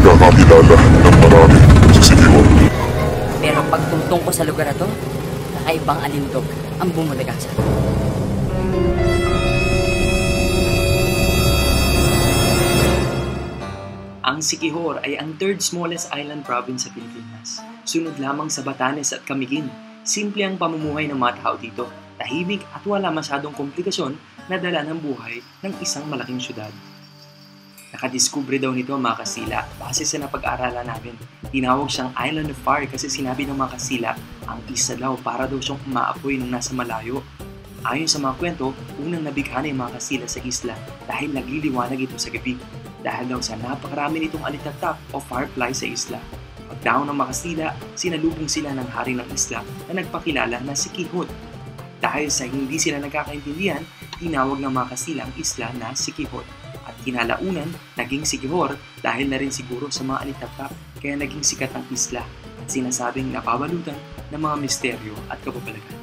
nagkakakilala ng marami sa Siquijor. Pero pagtungtong ko sa lugar na to, nakaibang alindog ang bumulagasa. Ang Siquijor ay ang third smallest island province sa Pilipinas. Sunod lamang sa Batanes at Camiguin. Simple ang pamumuhay ng mga tao dito, tahimik at wala masyadong komplikasyon na dala ng buhay ng isang malaking syudad. Nakadiskubre daw nito ang mga Kastila base sa napag-aralan namin. Tinawag siyang Island of Fire kasi sinabi ng mga Kastila ang isa daw para daw siyang umaapoy nung nasa malayo. Ayon sa mga kwento, unang nabighan ng mga Kastila sa isla dahil nagliliwanag ito sa gabi. Dahil daw sa napakarami nitong alitatap o firefly sa isla. Pagdaon ng mga Kastila, sinalubong sila ng hari ng isla na nagpakilala na si Quixote. Dahil sa hindi sila nagkakaintindihan, tinawag ng mga Kastila ang isla na si Quixote. At kinalaunan, naging Siquijor dahil na rin siguro sa mga alitatap kaya naging sikat ang isla at sinasabing napabalutan ng mga misteryo at kababalagan.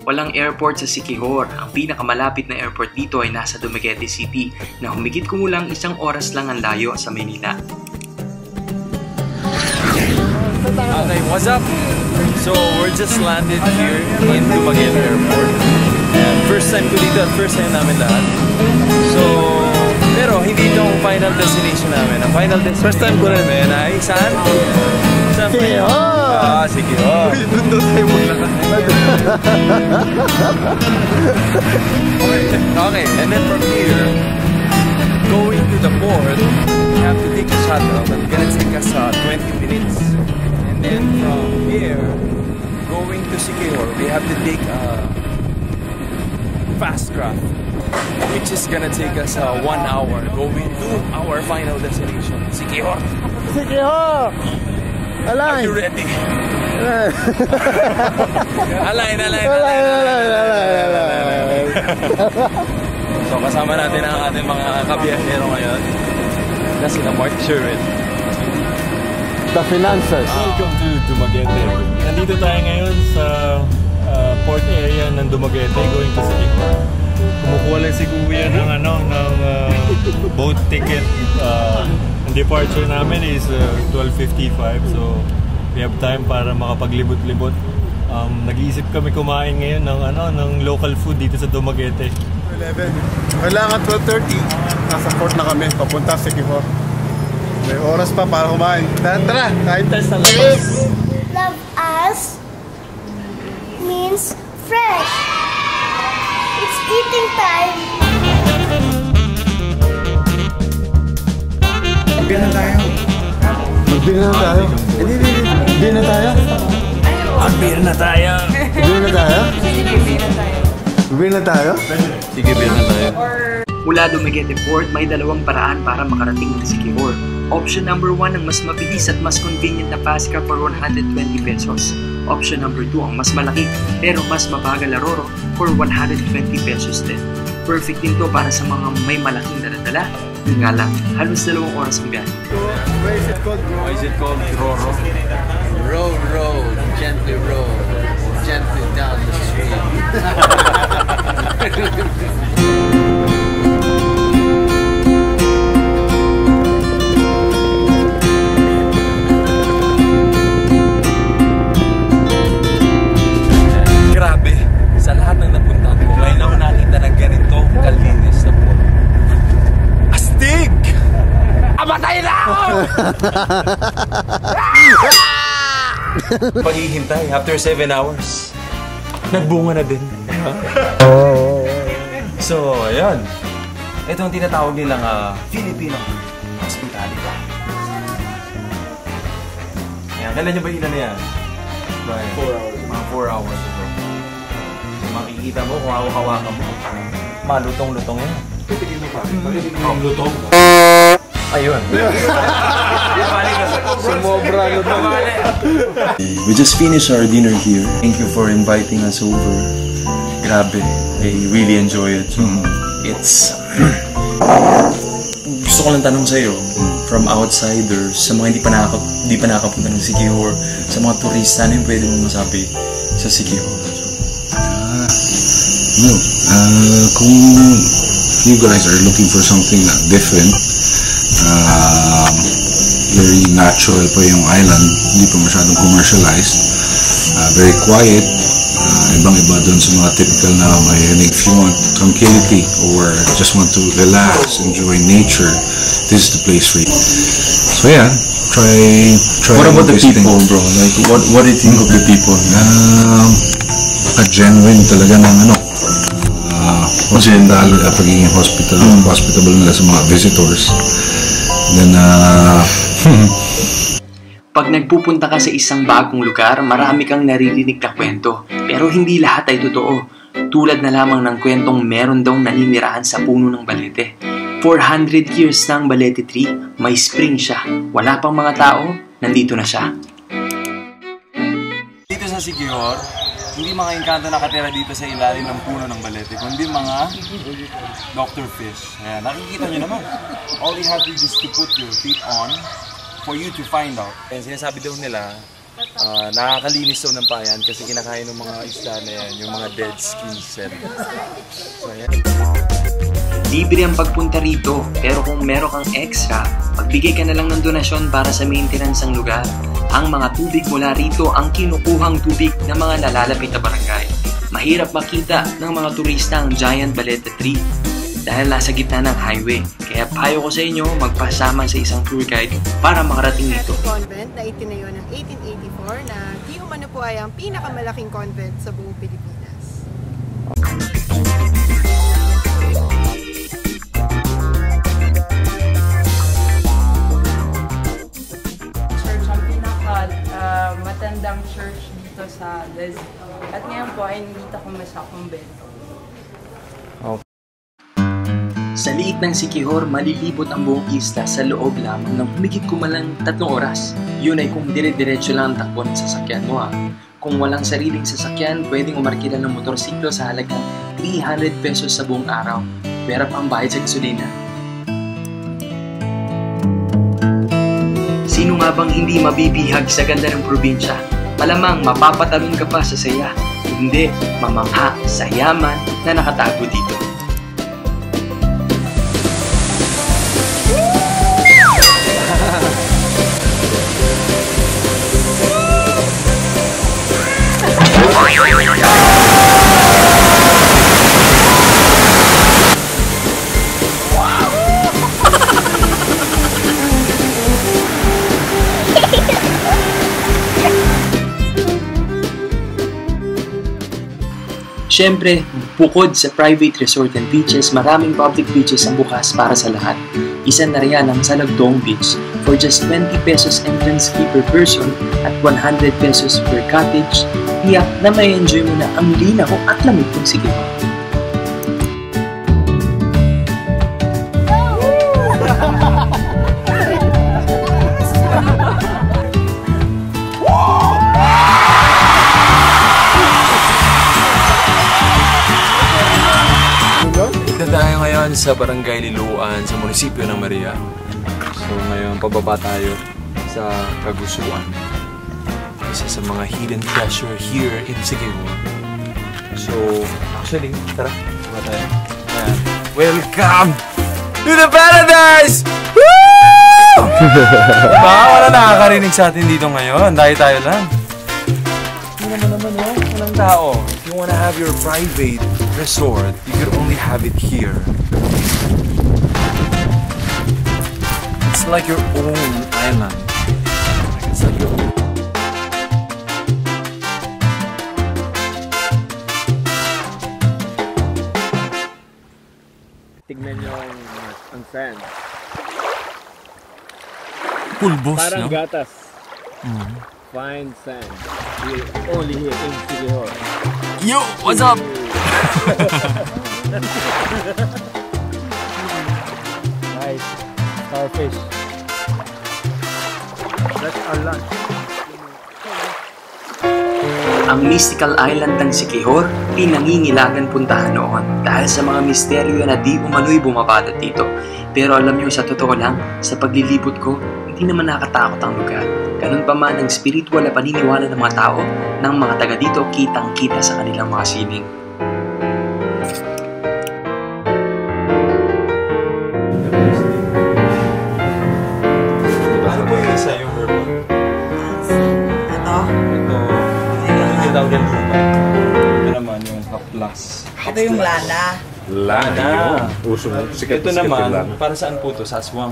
Walang airport sa Siquijor. Ang pinakamalapit na airport dito ay nasa Dumaguete City na humigit kumulang 1 oras lang ang layo sa Maynila. Okay, what's up? So, we're just landed here in Dumaguete Airport. And first time ko dito at first time namin lahat. So, pero hindi ito ang final destination namin. Ang final destination, first time ko rin ay saan? Siquijor! Ah, Siquijor! Uy, doon daw tayo maglakad. Okay, and then from here, going to the port, we have to take a shuttle. That's gonna take us 20 minutes. And then from here, going to Siquijor, we have to take a fast craft, which is gonna take us 1 hour going to our final destination, Siquijor. Siquijor! Are you ready? Alain. So kasama natin ang ating mga kabiyahero ngayon na sila Mark Sherwin. The Financers. Welcome to Dumaguete. Nandito tayo ngayon sa port area ng Dumaguete going to Siquijor. Kumukuha lang si Kuya ng boat ticket. Ang departure namin is 12:55, so we have time para makapaglibot-libot. Nag-iisip kami kumain ngayon ng local food dito sa Dumaguete. 11. Kailangan 12:30. Nasa port na kami, papunta sa Siquijor. May oras pa para kumain. Tara, kain tayo sa labas. Love us means fresh. It's eating time. Magbili na tayo. Magbili na tayo. Magbili na tayo. Beer na tayo! Magbili na tayo. Magbili na tayo. Sige, beer na tayo. Mula Dumaguete Port, may dalawang paraan para makarating ng Siquijor. Option number 1 ang mas mabilis at mas convenient na fast car for 120 pesos. Option number 2 ang mas malaki pero mas mabagal na roro for 120 pesos din. Perfect din to para sa mga may malaking daladala. Yun nga lang, halos 2 oras ang biyahe. Why is it called? Why is it called Roro? Row, gently row, gently down the stream. Grabe, sa lahat ng napuntahan ko, ngayon ako nakita ng ganito kalinis na po. Astig! Amatay na ako! Paghihintay, after 7 hours, nagbunga na din. So, ayan. Ito ang tinatawag nilang Filipino hospitality. Ayan, kailan nyo ba ilan na yan? 4 hours. Mga 4 hours ago. So, makikita mo kung hawakan mo. Malutong-lutong yan. Ang lutong. Ayun. Sumobra lutong. We just finished our dinner here. Thank you for inviting us over. Grabe, I really enjoy it. It's gusto ko lang tanong sa iyo, from outsiders, sa mga hindi pa nakapunta ng Siquijor, sa mga turista, ano yung pwede mong masabi sa Siquijor? Kung you guys are looking for something different, Very natural pa yung island, hindi pa masyadong commercialized. Very quiet. Ibang-iba doon sa mga typical na mahilig. If you want tranquility or just want to relax, enjoy nature, this is the place for you. So yeah, try. What about the people, bro? Like, what do you think of the people? Genuine talaga ng pagiging hospitable nila sa mga visitors. Then, Pag nagpupunta ka sa isang bagong lugar, marami kang naririnig na kwento. Pero hindi lahat ay totoo. Tulad na lamang ng kwentong meron daw naninirahan sa puno ng balete. 400 years na ang balete tree, may spring siya. Wala pang mga tao, nandito na siya. Dito sa Siquijor, hindi mga engkanto nakatira dito sa ilalim ng puno ng balete, kundi mga Dr. Fish. Ayan, nakikita nyo naman. All you have to do is to put your feet on for you to find out. And sinasabi daw nila, nakakalinis daw ng payan kasi kinakain ng mga isda na yan, yung mga dead skin cell. So, ayan. Libre ang pagpunta rito, pero kung meron kang extra, magbigay ka na lang ng donasyon para sa maintenance ng lugar. Ang mga tubig mula rito ang kinukuhang tubig ng mga nalalapit na barangay. Mahirap makita ng mga turista ang giant balete tree dahil nasa gitna ng highway. Kaya payo ko sa inyo magpasama sa isang tour guide para makarating dito. Convent na itinayo ng 1884 na di umano po ay ang pinakamalaking convent sa buong Pilipinas. Church ang matandang church dito sa Leslie. At ngayon po ay nandito ko sa kumbento. Sa liit ng Siquijor, malilibot ang buong isla sa loob lamang ng humigit kumalang 3 oras. Yun ay kung dire-diretso lang ang takbo ng sasakyan mo. Kung walang sariling sasakyan, pwedeng umarkila ng motorsiklo sa halagang 300 pesos sa buong araw. Pero ang bayad sa gasolina. Sino nga bang hindi mabibihag sa ganda ng probinsya? Malamang mapapatalon ka pa sa saya. Hindi, mamangha sa yaman na nakatago dito. Siyempre, bukod sa private resort and beaches, maraming public beaches ang bukas para sa lahat. Isa na riyan ang Salagdong Beach for just 20 pesos entrance fee per person at 100 pesos per cottage. Tiyak na may enjoy mo na ang linaw at lamig ng Siquijor. Tayo ngayon sa Barangay Liloan sa munisipyo ng Maria. So ngayon pababa tayo sa Kagusuan. Isa sa mga hidden treasure here in Siquijor. So actually, tara, baba tayo. Ayan. Welcome to the paradise! Woo! Baka wala nakakarinig sa atin dito ngayon. Dahil tayo lang. Hindi naman walang tao. If you wanna have your private resort, you could only have it here. It's like your own island. It's like your own. Tignan nyo ang sand. Pulbos, parang no? gatas. Fine sand. Here, only here in Siquijor. Yo, what's up? Nice. Starfish. That's our lunch. Ang mystical island ng Siquijor, pinangingilagan puntahan noon dahil sa mga misteryo na di umano'y bumabatat dito. Pero alam nyo, sa totoo lang, sa paglilibot ko, hindi naman nakatakot ang lugar. Ganun pa man ang spiritual na paniniwala ng mga tao, ng mga taga dito kitang-kita sa kanilang mga sining. sa yung purple? Ito? Ito. Ito tawag yan purple. Ito naman yung haplas. Ito yung lana. Lana. Uso. Ito naman, para saan po to? Sa aswang?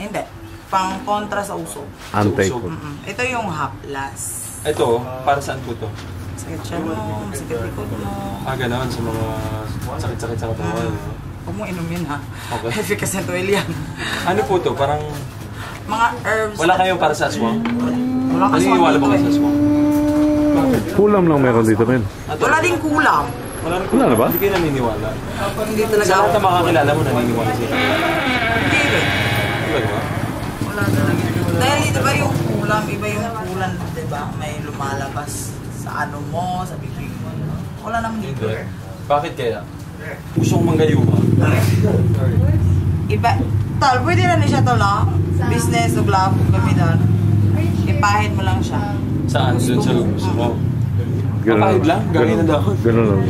Hindi. Pang kontra sa usog. Antay ko. Ito yung haplas. Ito, para saan po to? Sakit siya mo, sakit likod mo. Ganoon sa mga sakit-sakit sa katawan. Huwag mo inumin ha. Okay. Efficacy nito oil yan. Ano po to? Parang... Mga herbs. Wala kayong para sa aswang? Wala ka Naniniwala ba kayo sa aswang? Kulam lang meron dito, men. Wala din kulam. Wala na ba? Hindi kayo naniniwala. Hindi talaga. Sa lahat na makakilala mo, naniniwala sila. Hindi rin. Talaga? Wala talaga. Dahil di ba yung kulam, iba yung kulan, di ba? May lumalabas sa ano mo, sa bibig mo. Wala naman dito. Bakit kaya? Gusto kong manggayuma. Iba, tol, pwede na siya tol, no? Business o love, gamitan. Ipahid mo lang siya. Saan? Doon sa gusto mo? Kapahid lang? Gawin na daw. Ganun lang.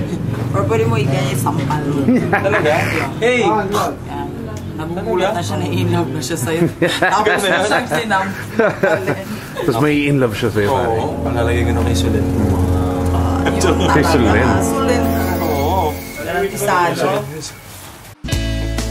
Or pwede mo ikaya sampal. Talaga? Hey! Nagugulat na siya, na-in-love na siya sa'yo. Tapos na siyang sinam. Tapos may in-love siya sa'yo, pare. Oo, pangalagay ko na kay Sulen. Kay Sulen? Sulen. Oo. Garantisado.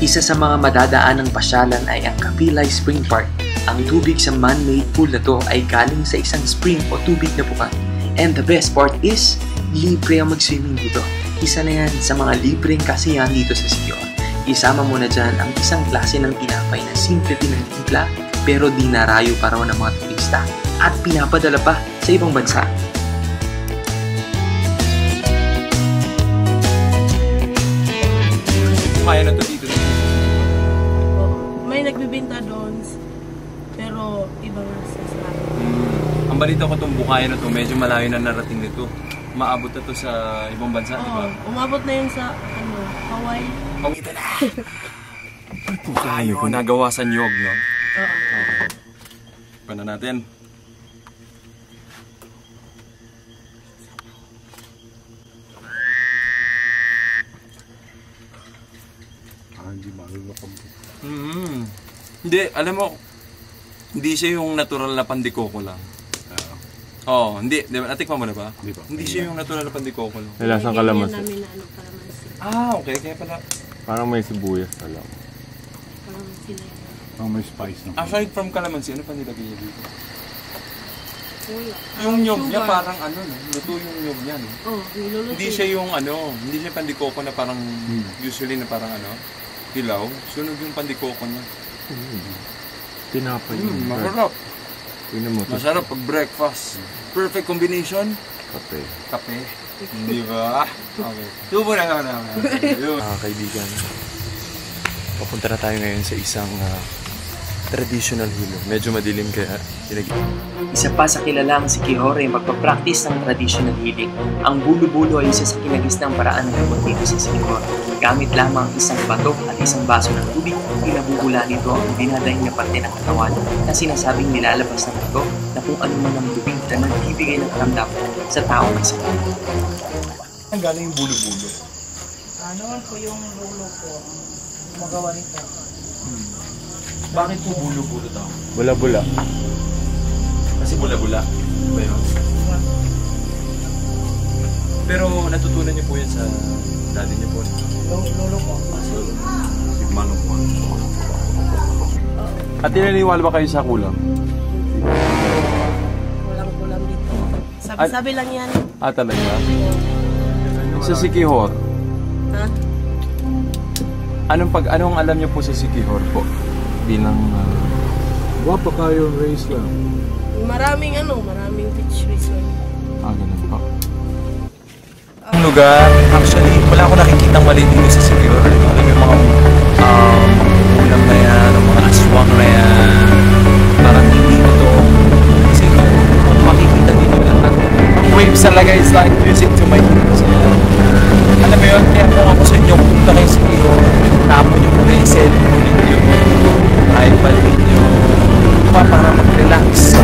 Isa sa mga madadaan ng pasyalan ay ang Kapilay Spring Park. Ang tubig sa man-made pool na to ay galing sa isang spring o tubig na bukan. And the best part is, libre ang mag-swimming dito. Isa na yan sa mga libreng kasiyahan dito sa Siquijor. Isama mo na dyan ang isang klase ng tinapay na simple pinagtimpla pero dinarayo pa raw ng mga turista at pinapadala pa sa ibang bansa. Kaya na to dito. May nagbibenta doon, pero iba nga sa Ang balita ko itong bukaya na to, medyo malayo na narating nito. Maabot na to sa ibang bansa, di ba? Umabot na yun sa Hawaii. Ito na! Bukayo ko, nagawa sa niyog, no? Oo. Paano natin? Hindi malulok ang Hindi, alam mo, hindi siya yung natural na pandikoko lang. Hindi. Natikman mo na ba? Hindi siya yung natural na pandikoko lang. May lasang kalamansi. Okay. Kaya pala. Parang may sibuyas na lang. Parang may spice na. Aside from kalamansi, ano pa nilagay niya dito? Wala. Yung nyog niya parang ano, no? Luto yung nyog niya, no? Niluluto. Hindi siya yung hindi siya pandikoko na parang usually na parang hilaw. Sunog yung pandikoko niya. Tinapay. Masarap. Tingnan mo. Masarap pag breakfast. Perfect combination. Kape. Hindi ba? Okay. Tubo na naman. Kaibigan, papunta na tayo ngayon sa isang traditional hilo. Medyo madilim kaya Isa pa sa kilalang Siquijor ay magpapractice ng traditional healing. Ang bulo-bulo ay isa sa kinagisnang paraan ng gamot dito sa Siquijor. Gamit lamang isang bato at isang baso ng tubig, pinabubula nito ang dinadaing na parte ng katawan na sinasabing nilalabas ng bato na kung ano man ang tubig na nagbibigay ng karamdam sa taong may sakit. Ang galing yung bulo-bulo. Ano po yung lolo ko magawa nito? Bakit po bulo-bulo daw? bula-bula. Kasi bula-bula. Ba yun? Pero natutunan niyo po yan sa daddy niyo po. Lolo ko. Si Manong po. At tinaniwala ba kayo sa kulam? Walang kulam dito. Sabi-sabi lang yan. Talaga? Sa Siquijor? Ha? Anong alam niyo po sa Siquijor po? Bilang... Wapa kayo race lang. Maraming beach resort. Ganun pa. Ang lugar, actually, wala akong nakikitang mali dito sa Siquijor. Alam yung mga ulam na yan, mga aswang na yan. Parang hindi ito. Kasi kung makikita dito lahat. Ang waves talaga is like music to my ears. Alam mo yun, kaya kung ako sa inyo, punta kayo sa Siquijor, tapon yung muna yung cellphone ninyo, iPad ninyo, para mag-relax.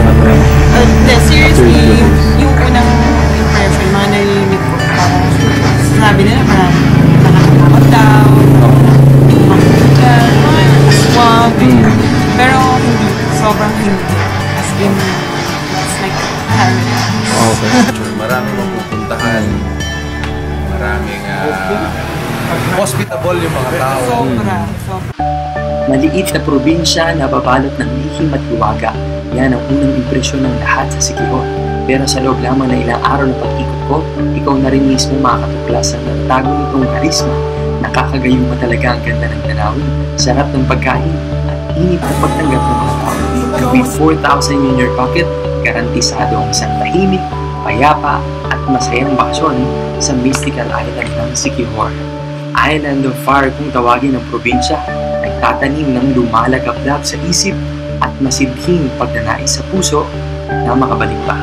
Seriously, yung unang impression, mga narinig ko, parang sabi nila parang nakakatakot daw, mga aswang, pero hindi, sobrang hindi. dream. It's like paradise. Okay. Maraming mapupuntahan. Maraming hospitable yung mga tao. Sobra. Maliit na probinsya na babalot ng lihim at luwaga. Yan ang unang impresyon ng lahat sa Siquijor. Pero sa loob lamang ng ilang araw na pag-ikot ko, ikaw na rin mismo makakatuklas ang nagtago nitong karisma. Nakakagayong mo talaga ang ganda ng tanawin, sarap ng pagkain, at init na pagtanggap ng mga tao. And with 4,000 in your pocket, garantisado ang isang tahimik, payapa, at masayang bakasyon sa mystical island ng Siquijor. Island of Fire kung tawagin ng probinsya, nagtatanim ng lumalagablab sa isip at masidhing pagnanais sa puso na makabalik pa.